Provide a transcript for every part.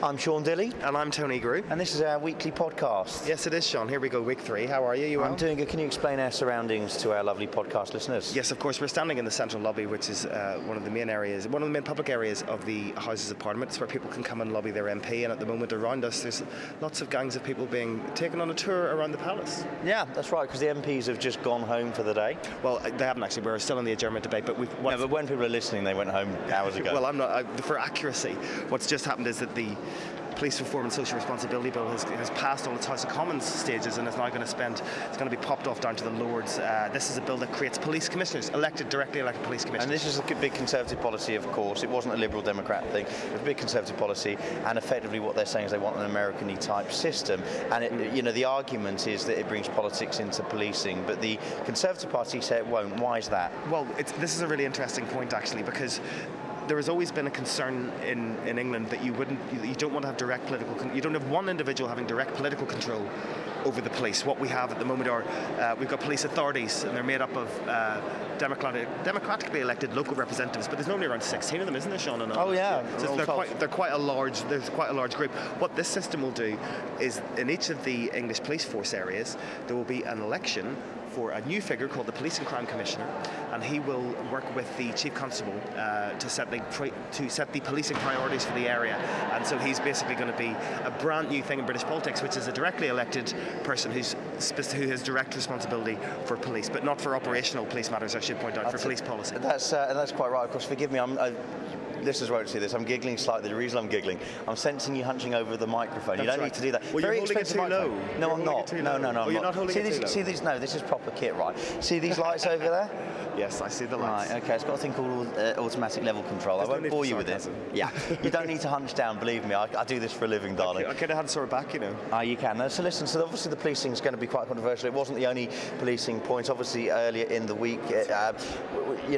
I'm Sean Dilley. And I'm Tony Grew. And this is our weekly podcast. Yes, it is, Sean. Here we go, week 3. How are you? You well? I'm doing good. Can you explain our surroundings to our lovely podcast listeners? Yes, of course. We're standing in the central lobby, which is one of the main public areas of the Houses of Parliament. It's where people can come and lobby their MP. And at the moment around us, there's lots of gangs of people being taken on a tour around the palace. Yeah, that's right, because the MPs have just gone home for the day. Well, they haven't actually. We're still in the adjournment debate. But but when people are listening, they went home hours ago. Well, I'm not. For accuracy, what's just happened is that the Police Reform and Social Responsibility Bill has passed all its House of Commons stages and is now going to be popped off down to the Lords. This is a bill that creates police commissioners, directly elected police commissioners. And this is a big Conservative policy, of course. It wasn't a Liberal Democrat thing. It was a big Conservative policy, and effectively what they're saying is they want an American-y type system. And the argument is that it brings politics into policing, but the Conservative Party say it won't. Why is that? Well, this is a really interesting point, actually, because there has always been a concern in England that you don't want to have direct political. You don't have one individual having direct political control over the police. What we have at the moment are we've got police authorities, and they're made up of democratically elected local representatives. But there's normally around 16 of them, isn't there, Sean? Oh yeah. So they're quite a large. There's quite a large group. What this system will do is, in each of the English police force areas, there will be an election for a new figure called the Police and Crime Commissioner, and he will work with the Chief Constable to set the policing priorities for the area. And so he's basically going to be a brand new thing in British politics, which is a directly elected person who has direct responsibility for police, but not for operational police matters, I should point out, for police policy. That's quite right. Of course, forgive me. Listeners won't see this. I'm giggling slightly. The reason I'm giggling, I'm sensing you hunching over the microphone. You don't need to do that. Well, Very you're holding it too low. No, I'm not. No, you're not holding it too low. See these? No, this is proper kit, right? See these lights over there? Yes, I see the lights. Right, okay, it's got a thing called automatic level control. I won't bore you with it. Yeah, you don't need to hunch down, believe me. I do this for a living, darling. I could have had a sore back, you know. You can. So listen, so obviously the policing is going to be quite controversial. It wasn't the only policing point. Obviously, earlier in the week,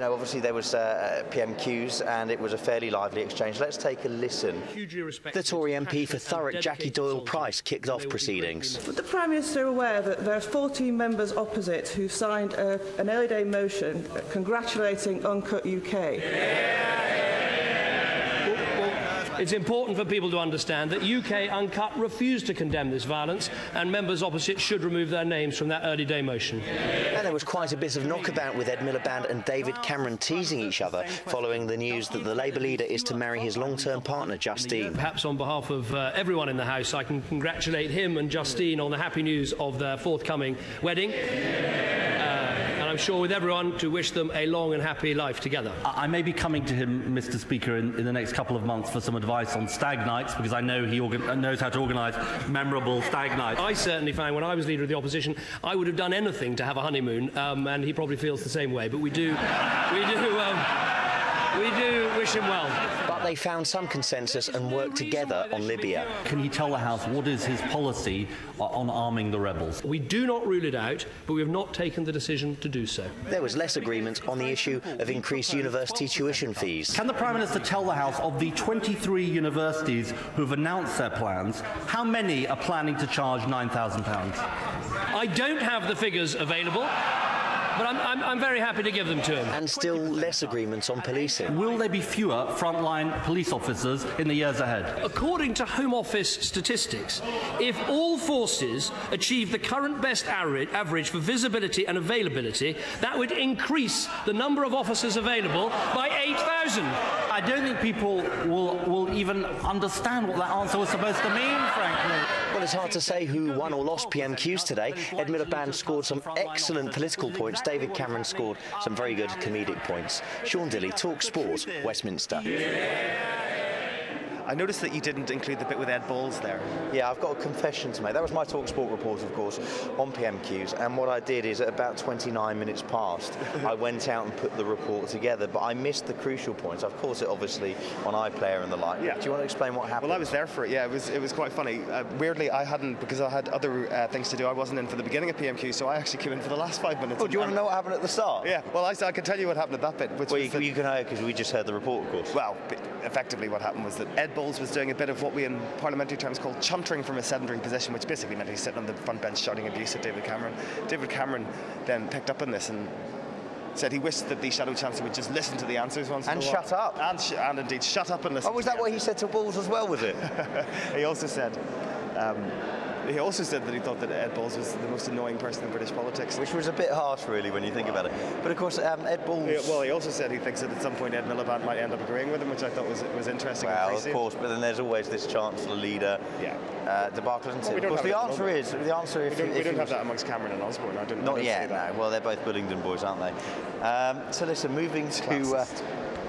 obviously there was PMQs, and it was a fairly lively exchange. Let's take a listen. The Tory MP for Thurrock, Jackie Doyle-Price, kicked off proceedings. Was the Prime Minister aware that there are 14 members opposite who signed an early day motion congratulating Uncut UK? It's important for people to understand that UK Uncut refused to condemn this violence, and members opposite should remove their names from that early day motion. And there was quite a bit of knockabout with Ed Miliband and David Cameron teasing each other following the news that the Labour leader is to marry his long-term partner, Justine. Perhaps on behalf of everyone in the House, I can congratulate him and Justine on the happy news of their forthcoming wedding. I'm sure with everyone to wish them a long and happy life together. I may be coming to him, Mr. Speaker, in the next couple of months for some advice on stag nights, because I know he knows how to organise memorable stag nights. I certainly found when I was leader of the opposition, I would have done anything to have a honeymoon, and he probably feels the same way. But we do wish him well. But they found some consensus and worked together on Libya. Can he tell the House what is his policy on arming the rebels? We do not rule it out, but we have not taken the decision to do so. There was less agreement on the issue of increased university tuition fees. Can the Prime Minister tell the House, of the 23 universities who have announced their plans, how many are planning to charge £9,000? I don't have the figures available, but I'm very happy to give them to him. And still less agreements on policing. Will there be fewer frontline police officers in the years ahead? According to Home Office statistics, if all forces achieve the current best average for visibility and availability, that would increase the number of officers available by 8,000. I don't think people will even understand what that answer was supposed to mean, frankly. Well, it's hard to say who won or lost PMQs today. Ed Miliband scored some excellent political points. David Cameron scored some very good comedic points. Sean Dilley, Talk Sport, Westminster. I noticed that you didn't include the bit with Ed Balls there. Yeah, I've got a confession to make. That was my TalkSport report, of course, on PMQs, and what I did is at about 29 minutes past, I went out and put the report together, but I missed the crucial points. Of course, it obviously on iPlayer and the like. Yeah. Do you want to explain what happened? Well, I was there for it, yeah. It was quite funny. Weirdly, I hadn't, because I had other things to do, I wasn't in for the beginning of PMQ, so I actually came in for the last 5 minutes. Oh, do you want to know what happened at the start? Yeah, well, I can tell you what happened at that bit. Which well, you can know, because we just heard the report, of course. Well, effectively what happened was that Ed Balls was doing a bit of what we in parliamentary terms call chuntering from a sedentary position, which basically meant he's sitting on the front bench shouting abuse at David Cameron. David Cameron then picked up on this and said he wished that the Shadow Chancellor would just listen to the answers once in a while. And shut up. And indeed, shut up and listen. Oh, was that what he said to Balls as well, was it? He also said that he thought that Ed Balls was the most annoying person in British politics. Which was a bit harsh, really, when you think about it. But of course, Ed Balls... He also said he thinks that at some point Ed Miliband might end up agreeing with him, which I thought was interesting. Well, of course, but then there's always this Chancellor leader debacle, isn't it? Of course, the answer is... We don't have that amongst Cameron and Osborne. Not yet, no. Well, they're both Bullingdon boys, aren't they? So listen, moving to...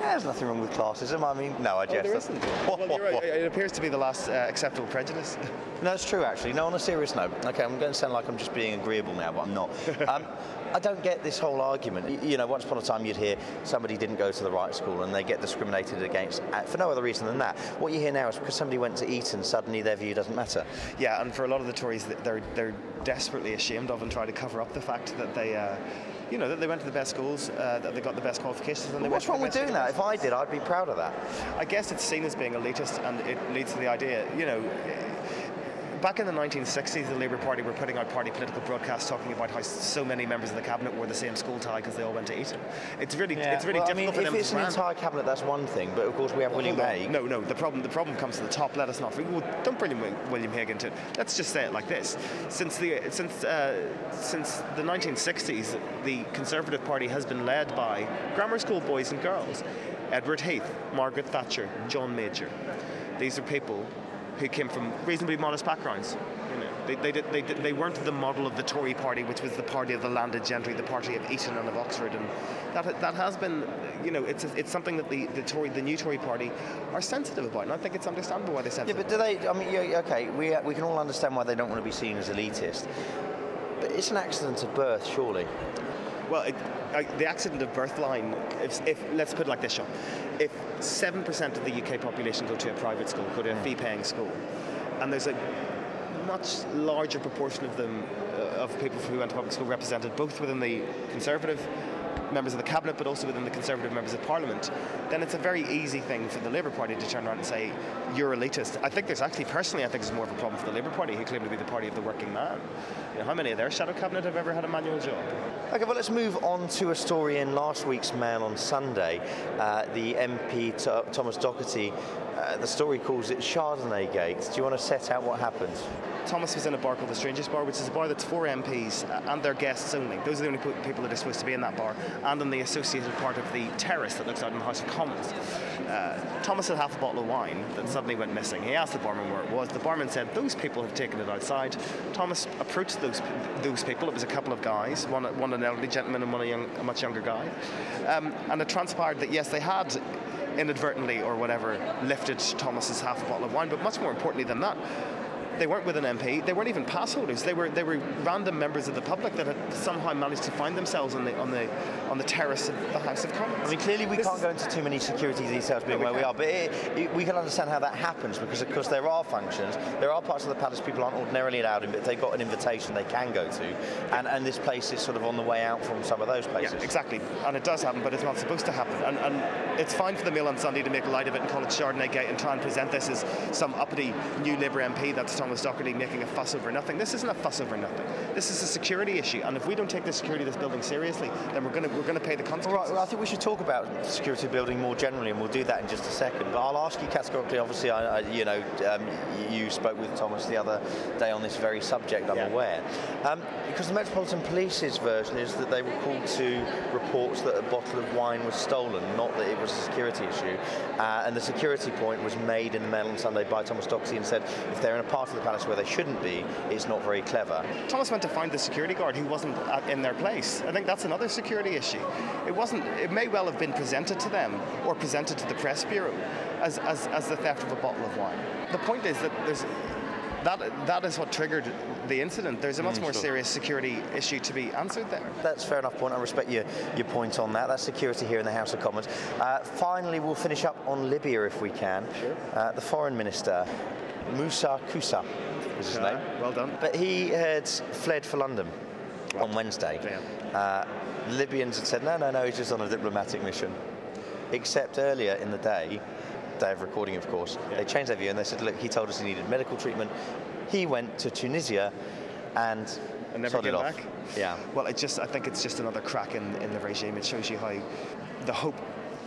there's nothing wrong with classism. I mean, no, I jest. There isn't. Well, you're right. It appears to be the last acceptable prejudice. No, it's true, actually. No, on a serious note. Okay, I'm going to sound like I'm just being agreeable now, but I'm not. I don't get this whole argument. You know, once upon a time you'd hear somebody didn't go to the right school and they get discriminated against for no other reason than that. What you hear now is because somebody went to Eton, suddenly their view doesn't matter. Yeah, and for a lot of the Tories, they're desperately ashamed of and try to cover up the fact that they... that they went to the best schools, that they got the best qualifications. And what's wrong with doing that? If I did, I'd be proud of that. I guess it's seen as being elitist, and it leads to the idea, back in the 1960s, the Labour Party were putting out party political broadcasts talking about how so many members of the cabinet wore the same school tie because they all went to Eton. It's really difficult for them to if it's an entire cabinet, that's one thing. But of course, we have William Hague. No. The problem comes to the top. Let us not. Don't bring William Hague into it. Let's just say it like this: since the 1960s, the Conservative Party has been led by grammar school boys and girls, Edward Heath, Margaret Thatcher, John Major. These are people who came from reasonably modest backgrounds. They weren't the model of the Tory party, which was the party of the landed gentry, the party of Eton and of Oxford, and that has been, it's something that the new Tory party are sensitive about, and I think it's understandable why they're sensitive. Yeah, but do they? I mean, okay, we can all understand why they don't want to be seen as elitist, but it's an accident of birth, surely. Well, the accident of birth line, if let's put it like this, Sean, if 7% of the UK population go to a private school, go to a fee-paying school, and there's a much larger proportion of them, of people who went to public school represented both within the Conservative members of the cabinet but also within the Conservative members of Parliament, then it's a very easy thing for the Labour Party to turn around and say, you're elitist. I think there's more of a problem for the Labour Party, who claim to be the party of the working man. How many of their shadow cabinet have ever had a manual job? Okay, well, let's move on to a story in last week's Mail on Sunday. The MP Thomas Docherty, the story calls it Chardonnay Gate. Do you want to set out what happened? Thomas was in a bar called the Strangers Bar, which is a bar that's for MPs and their guests only. Those are the only people that are supposed to be in that bar, and in the associated part of the terrace that looks out on the House of Commons. Thomas had half a bottle of wine that suddenly went missing. He asked the barman where it was. The barman said, those people have taken it outside. Thomas approached those people. It was a couple of guys, one an elderly gentleman and one a much younger guy. And it transpired that, yes, they had inadvertently or whatever lifted Thomas's half a bottle of wine, but much more importantly than that, they weren't with an MP. They weren't even pass holders. They were random members of the public that had somehow managed to find themselves on the terrace of the House of Commons. I mean, clearly we can't go into too many security details being where we are, but we can understand how that happens because, of course, there are functions, there are parts of the palace people aren't ordinarily allowed in, but if they've got an invitation they can go to, and this place is sort of on the way out from some of those places. Yeah, exactly, and it does happen, but it's not supposed to happen. And it's fine for the Mail on Sunday to make light of it and call it Chardonnay Gate and try and present this as some uppity new Labour MP that's Thomas Docherty making a fuss over nothing. This isn't a fuss over nothing. This is a security issue, and if we don't take the security of this building seriously, then we're going to pay the consequences. Right, well, I think we should talk about security building more generally, and we'll do that in just a second. But I'll ask you categorically. Obviously, you spoke with Thomas the other day on this very subject. I'm aware, because the Metropolitan Police's version is that they were called to reports that a bottle of wine was stolen, not that it was a security issue. And the security point was made in the Mail on Sunday by Thomas Docherty and said if they're in a part of the palace where they shouldn't be, it's not very clever. Thomas went to find the security guard who wasn't in their place. I think that's another security issue. It may well have been presented to them or presented to the press bureau as the theft of a bottle of wine. The point is that that is what triggered the incident. There's a much more serious security issue to be answered there. That's a fair enough point. I respect your point on that. That's security here in the House of Commons. Finally, we'll finish up on Libya if we can. Sure. The Foreign Minister, Moussa Koussa, is his name. Well done. But he had fled for London on Wednesday. Libyans had said, no, he's just on a diplomatic mission. Except earlier in the day of recording, of course, they changed their view and they said, look, he told us he needed medical treatment. He went to Tunisia and and never came off. back. Yeah. Well, I think it's just another crack in the regime. It shows you how the hope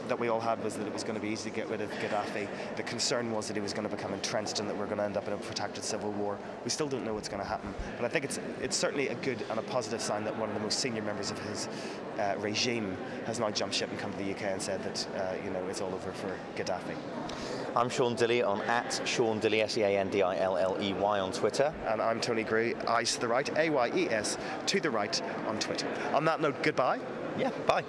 that we all had was that it was going to be easy to get rid of Gaddafi. The concern was that he was going to become entrenched and that we're going to end up in a protracted civil war. We still don't know what's going to happen, but I think it's certainly a good and a positive sign that one of the most senior members of his regime has now jumped ship and come to the UK and said that it's all over for Gaddafi. I'm Sean Dilley on @SeanDilley, SeanDilley on Twitter. And I'm Tony Grew, Eyes to the Right, AYES to the right on Twitter. On that note, goodbye. Yeah, bye.